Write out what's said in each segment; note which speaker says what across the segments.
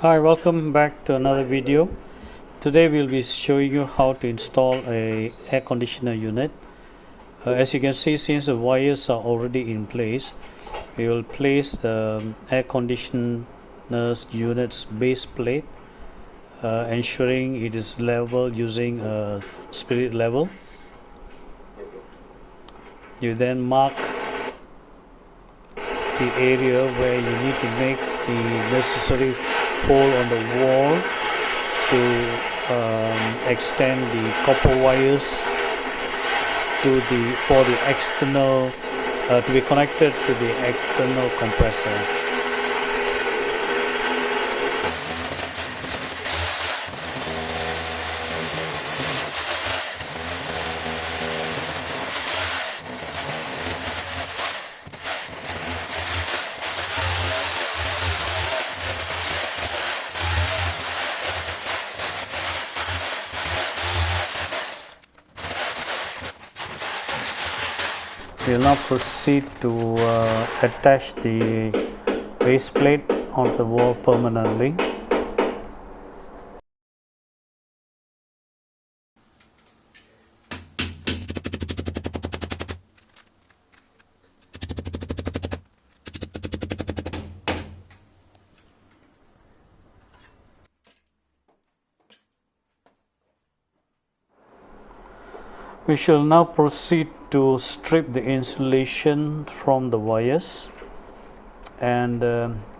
Speaker 1: Hi, welcome back to another video. Today we'll be showing you how to install a air conditioner unit. As you can see, since the wires are already in place, we will place the air conditioner's unit's base plate, ensuring it is level using a spirit level. You then mark the area where you need to make the necessary hole on the wall to extend the copper wires for the external to be connected to the external compressor. We will now proceed to attach the base plate onto the wall permanently. We shall now proceed to strip the insulation from the wires and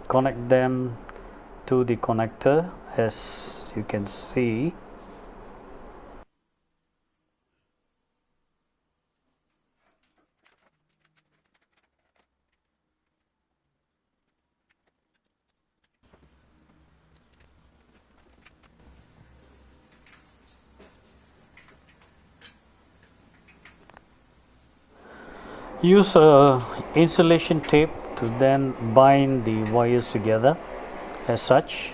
Speaker 1: connect them to the connector, as you can see. Use insulation tape to then bind the wires together as such.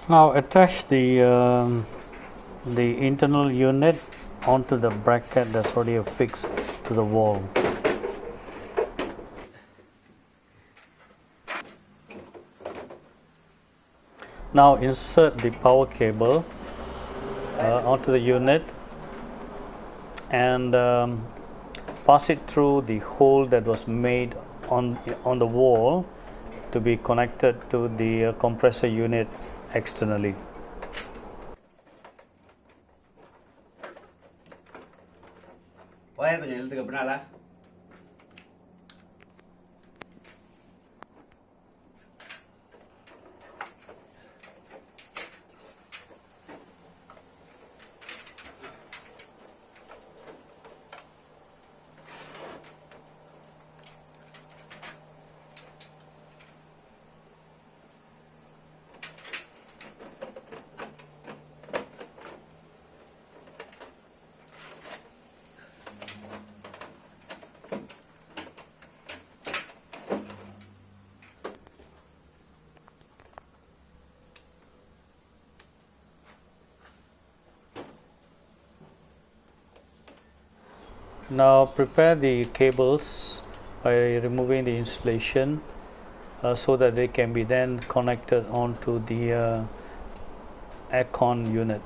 Speaker 1: Now attach the internal unit onto the bracket that's already affixed to the wall. Now insert the power cable onto the unit and pass it through the hole that was made on the wall to be connected to the compressor unit externally.
Speaker 2: Wire கொஞ்சம் இழுத்துக்க பின்னால
Speaker 1: Now prepare the cables by removing the insulation so that they can be then connected onto the Aircon unit.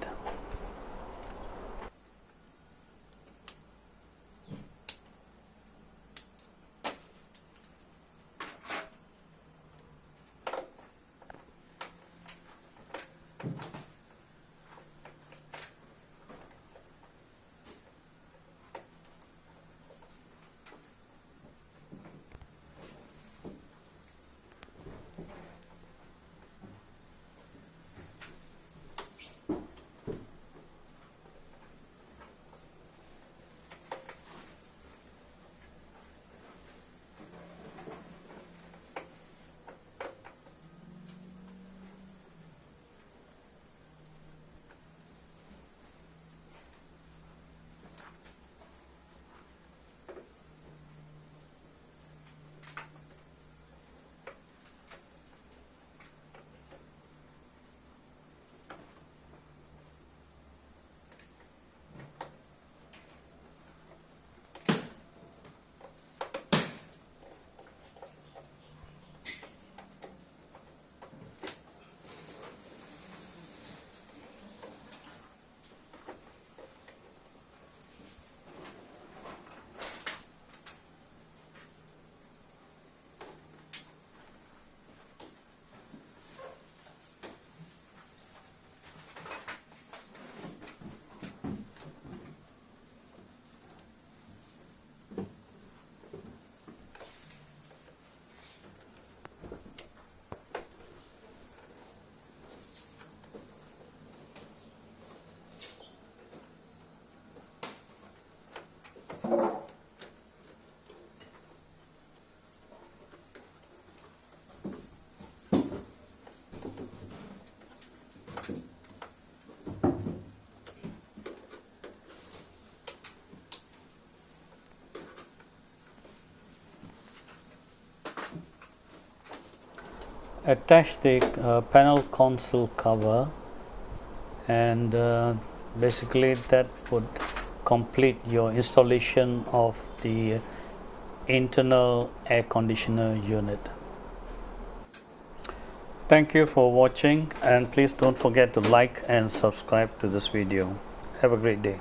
Speaker 1: attach the panel console cover, and basically that would complete your installation of the internal air conditioner unit. Thank you for watching, and please don't forget to like and subscribe to this video. Have a great day.